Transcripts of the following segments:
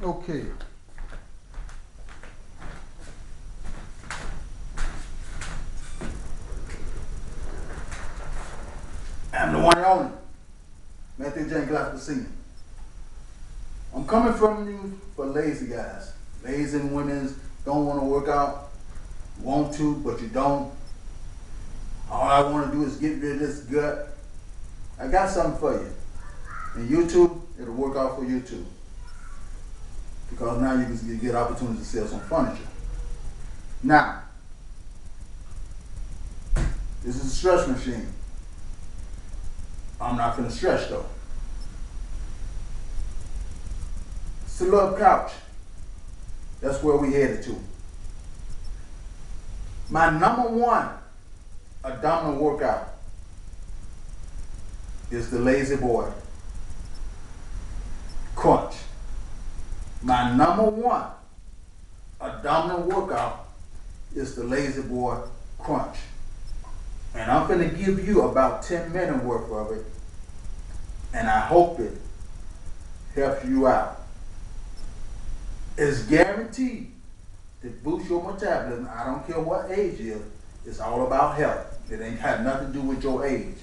Okay. I'm the one and only Matthew James Glasgow Senior. I'm coming from you for lazy guys. Lazy women don't want to work out, want to, but you don't. All I want to do is get rid of this gut. I got something for you. And YouTube, it'll work out for you too. Because now you can get opportunities to sell some furniture. Now, this is a stretch machine. I'm not gonna stretch though. It's a little couch. That's where we headed to. My number one abdominal workout is the Lazyboy crunch. My number one abdominal workout is the Lazyboy crunch. And I'm going to give you about 10 minutes worth of it. And I hope it helps you out. It's guaranteed to boost your metabolism. I don't care what age it is. It's all about health. It ain't had nothing to do with your age.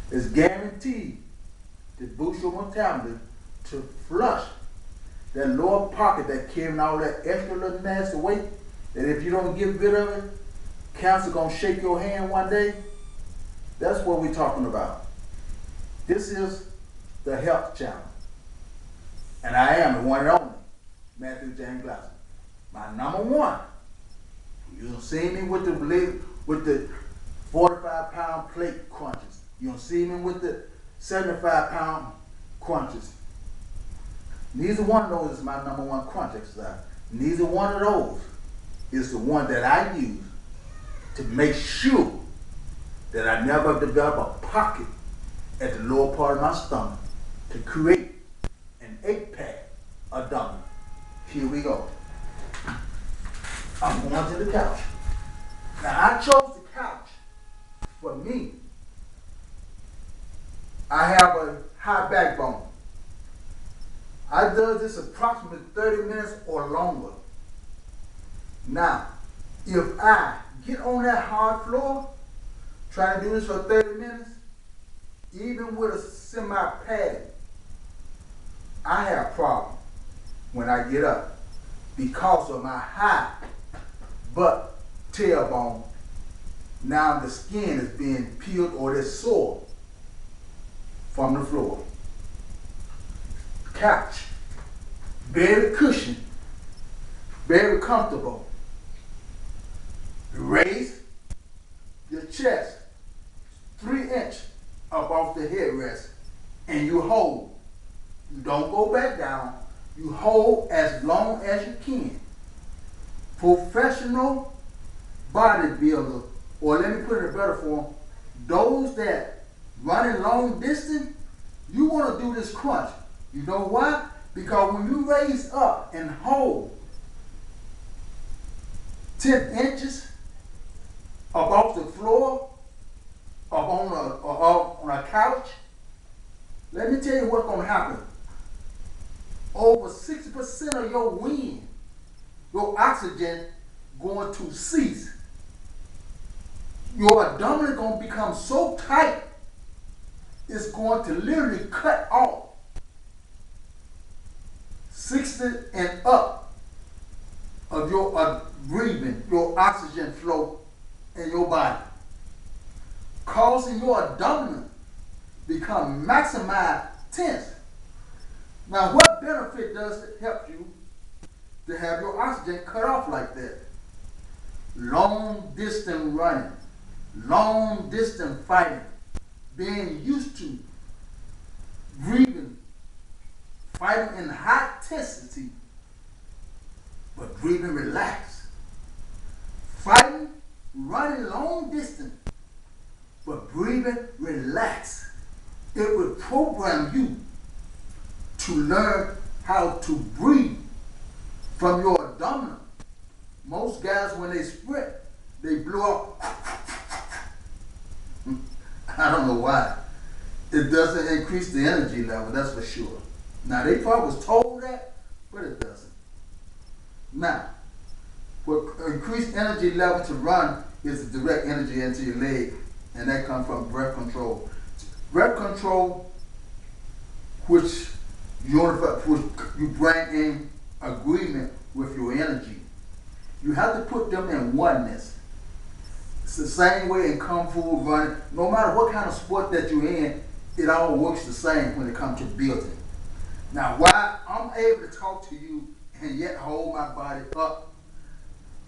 It's guaranteed to boost your metabolism, to flush that lower pocket that carrying all that extra little nasty weight, that if you don't get rid of it, cancer gonna shake your hand one day. That's what we're talking about. This is the health channel. And I am the one and only Matthew James Glasgow. My number one. You don't see me with the 45-pound plate crunches. You don't see me with the 75-pound crunches. Neither one of those is my number one crunch exercise. Neither one of those is the one that I use to make sure that I never develop a pocket at the lower part of my stomach to create an 8-pack abdomen. Here we go. I'm going to the couch. Now I chose the couch for me. I have a high backbone. I do this approximately 30 minutes or longer. Now, if I get on that hard floor, try to do this for 30 minutes, even with a semi-padded, I have a problem when I get up because of my high butt tailbone. Now the skin is being peeled or it's sore from the floor. Couch, very cushioned, very comfortable. Raise your chest 3 inches above the headrest and you hold. You don't go back down. You hold as long as you can. Professional bodybuilder, or let me put it in a better form, those that running long distance, you want to do this crunch. You know why? Because when you raise up and hold 10 inches above the floor, up on a couch, let me tell you what's going to happen. Over 60% of your wind, your oxygen going to cease. Your abdomen is going to become so tight, it's going to literally cut off 60 and up of your breathing, your oxygen flow in your body, causing your abdomen become maximized tense. Now, what benefit does it help you to have your oxygen cut off like that? Long distance running, long distance fighting, being used to breathing, fighting in high intensity, but breathing relaxed. Fighting, running long distance, but breathing relaxed. It will program you to learn how to breathe from your abdomen. Most guys, when they sprint, they blow up. I don't know why. It doesn't increase the energy level, that's for sure. Now, they probably was told that, but it doesn't. Now, what increased energy level to run is the direct energy into your leg, and that comes from breath control. Breath control, which you bring in agreement with your energy. You have to put them in oneness. It's the same way in kung fu, running. No matter what kind of sport that you're in, it all works the same when it comes to building. Now, why I'm able to talk to you and yet hold my body up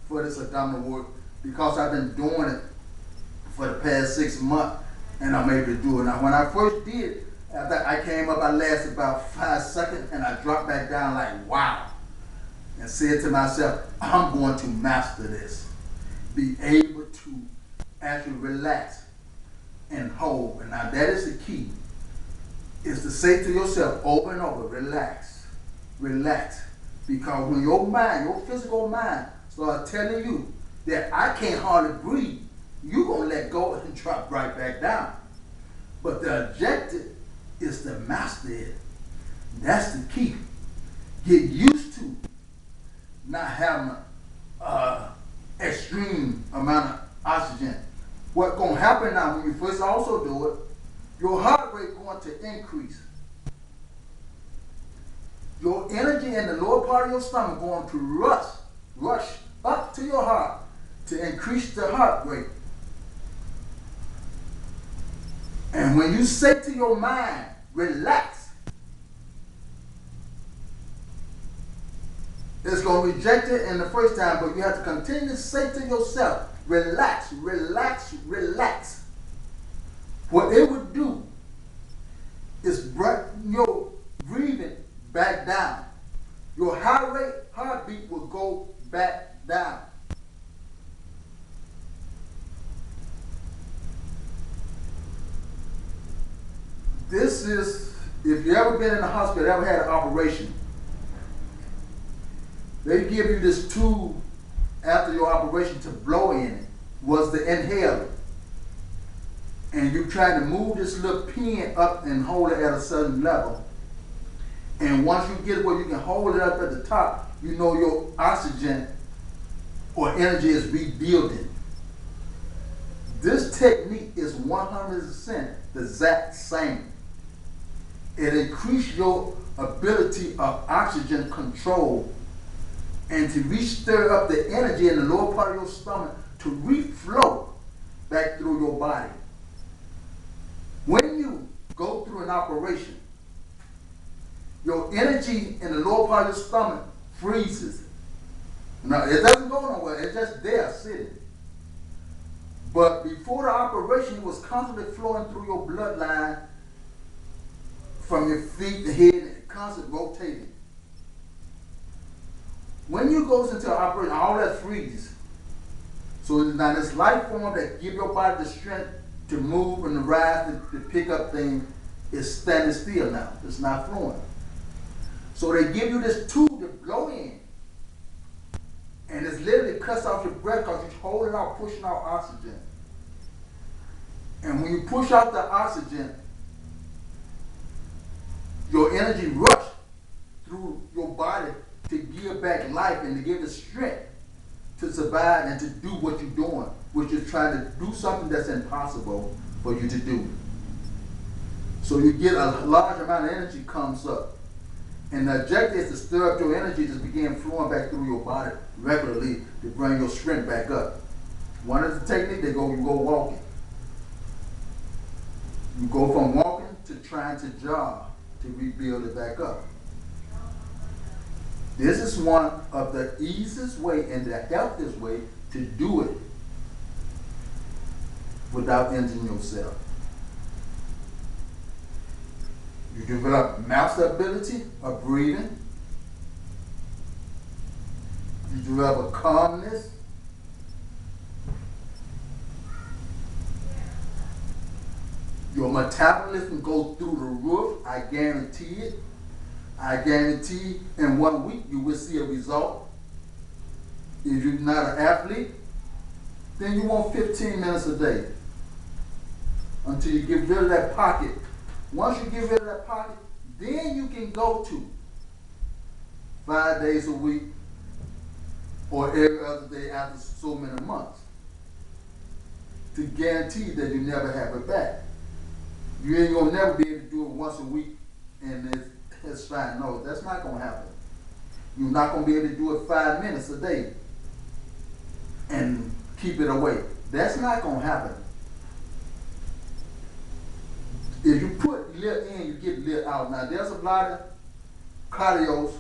for this abdominal work, because I've been doing it for the past 6 months, and I'm able to do it. Now, when I first did it, after I came up, I lasted about 5 seconds, and I dropped back down like, wow, and said to myself, I'm going to master this. Be able to actually relax and hold. And now that is the key, is to say to yourself over and over, relax, relax. Because when your mind, your physical mind, start telling you that I can't hardly breathe, you're going to let go and drop right back down. But the objective is to master it. That's the key. Get used to not having an extreme amount of oxygen. What's going to happen now when you first also do it, your heart rate is going to increase. Your energy in the lower part of your stomach going to rush up to your heart to increase the heart rate. And when you say to your mind, relax, it's going to reject it in the first time, but you have to continue to say to yourself, relax, relax, relax. What it would do is bring your breathing back down. Your heartbeat will go back down. This is, if you ever been in the hospital, ever had an operation, they give you this tube after your operation to blow in it, was the inhaler. And you try to move this little pin up and hold it at a certain level. And once you get it where you can hold it up at the top, you know your oxygen or energy is rebuilding. This technique is 100% the exact same. It increases your ability of oxygen control and to re-stir up the energy in the lower part of your stomach to reflow back through your body. When you go through an operation, your energy in the lower part of your stomach freezes. Now, it doesn't go nowhere, it's just there sitting. But before the operation, it was constantly flowing through your bloodline from your feet to head, and constantly rotating. When you go into an operation, all that freezes. So now this life form that give your body the strength to move and to rise, to pick up things, is standing still now. It's not flowing. So they give you this tube to blow in. And it's literally cuts off your breath because you're holding out, pushing out oxygen. And when you push out the oxygen, your energy rushes through your body to give back life and to give it strength to survive and to do what you're doing, which is trying to do something that's impossible for you to do. So you get a large amount of energy comes up. And the objective is to stir up your energy to begin flowing back through your body regularly to bring your strength back up. One of the techniques, you go walking. You go from walking to trying to jog to rebuild it back up. This is one of the easiest way and the healthiest way to do it without injuring yourself. You develop master ability of breathing. You develop a calmness. Your metabolism goes through the roof, I guarantee it. I guarantee in 1 week you will see a result. If you're not an athlete, then you want 15 minutes a day until you get rid of that pocket. Once you get rid of that pocket, then you can go to 5 days a week or every other day after so many months to guarantee that you never have it back. You ain't gonna never be able to do it once a week and it's fine. No, that's not gonna happen. You're not gonna be able to do it 5 minutes a day and keep it away. That's not gonna happen. If you put little in, you get little out. Now there's a lot of cardios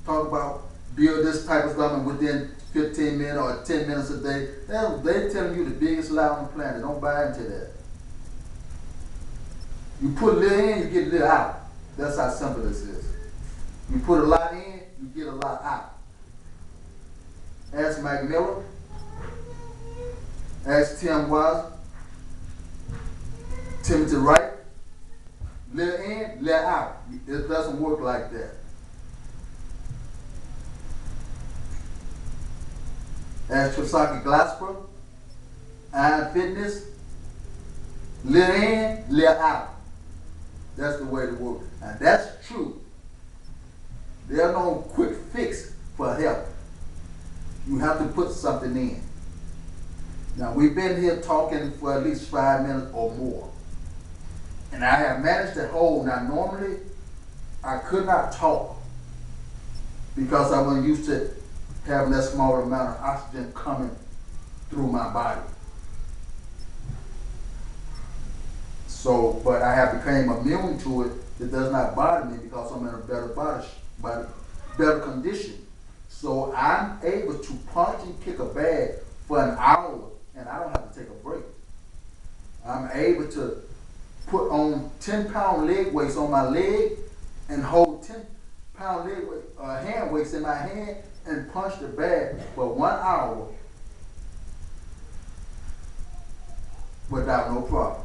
talk about build this type of stuff and within 15 minutes or 10 minutes a day. They're telling you the biggest lie on the planet. Don't buy into that. You put a little in, you get a little out. That's how simple this is. You put a lot in, you get a lot out. Ask Mike Miller. Ask Tim Wise. Timothy Wright. Little in, little out. It doesn't work like that. Ask Trisaki Glasper. Iron Fitness. Little in, little out. That's the way to work. And that's true. There's no quick fix for health. You have to put something in. Now we've been here talking for at least 5 minutes or more. And I have managed to hold. Now normally I could not talk because I wasn't used to having that small amount of oxygen coming through my body. So, but I have become immune to it. It does not bother me because I'm in a better condition. So I'm able to punch and kick a bag for an hour and I don't have to take a break. I'm able to put on 10-pound leg weights on my leg and hold 10-pound leg hand weights in my hand and punch the bag for 1 hour without no problem.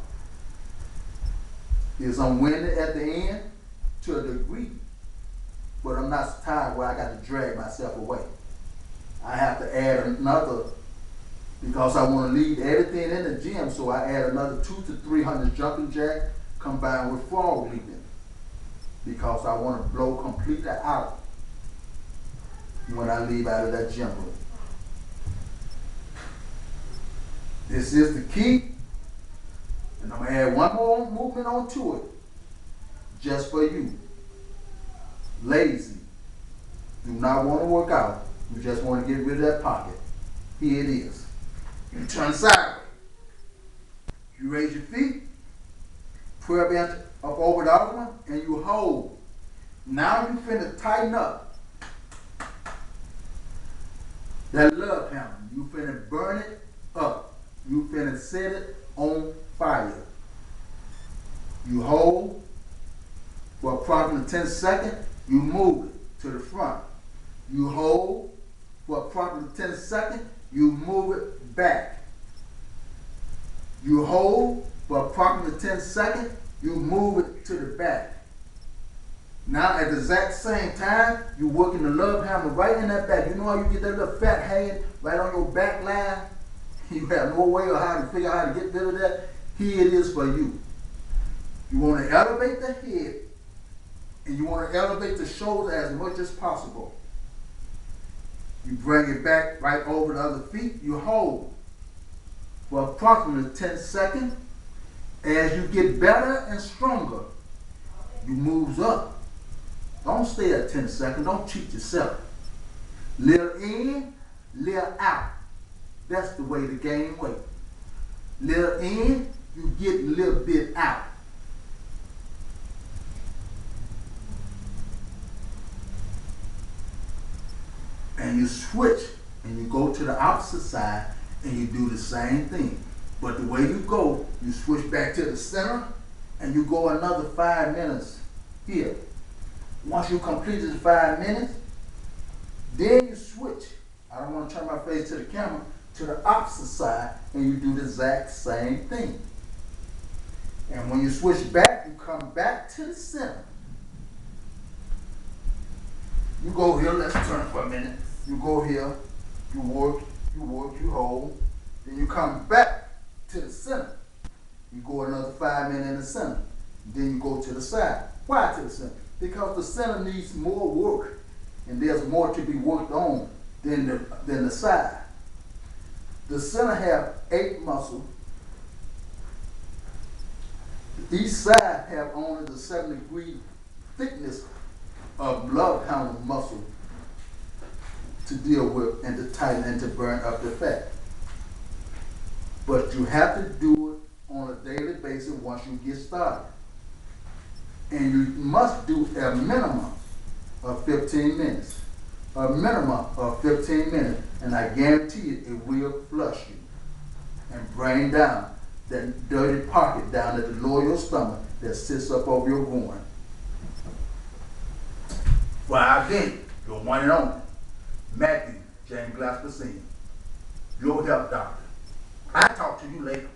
Is I'm winded at the end to a degree, but I'm not tired where I got to drag myself away. I have to add another, because I want to leave everything in the gym, so I add another 200 to 300 jumping jacks combined with frog leaping, because I want to blow completely out when I leave out of that gym room. This is the key. And I'm going to add one more movement onto it, just for you. Lazy. Do not want to work out. You just want to get rid of that pocket. Here it is. You turn sideways. You raise your feet, 12 inches up over the other one, and you hold. Now you finna tighten up that love hammer. You finna burn it up. You finna set it on fire. You hold for approximately 10 seconds. You move it to the front. You hold for approximately 10 seconds. You move it back. You hold for approximately 10 seconds. You move it to the back. Now at the exact same time, you're working the love hammer right in that back. You know how you get that little fat hand right on your back line? You have no way or how to figure out how to get rid of that. Here it is for you. You want to elevate the head and you want to elevate the shoulder as much as possible. You bring it back right over the other feet. You hold for approximately 10 seconds. As you get better and stronger, you move up. Don't stay at 10 seconds. Don't cheat yourself. Little in, little out. That's the way to gain weight. Little in, you get a little bit out. And you switch and you go to the opposite side and you do the same thing. But the way you go, you switch back to the center and you go another 5 minutes here. Once you complete the 5 minutes, then you switch. I don't want to turn my face to the camera, to the opposite side, and you do the exact same thing. And when you switch back, you come back to the center. You go here, let's turn for a minute. You go here, you work, you hold. Then you come back to the center. You go another 5 minutes in the center. Then you go to the side. Why to the center? Because the center needs more work and there's more to be worked on than the side. The center have 8 muscles. Each side have only the 7-degree thickness of love handle muscle to deal with and to tighten and to burn up the fat. But you have to do it on a daily basis once you get started. And you must do a minimum of 15 minutes. A minimum of 15 minutes. And I guarantee you, it will flush you and bring down that dirty pocket down at the lower of your stomach that sits up over your groin. Well, again, your one and only, Matthew James Glasper Sr., your health doctor. I'll talk to you later.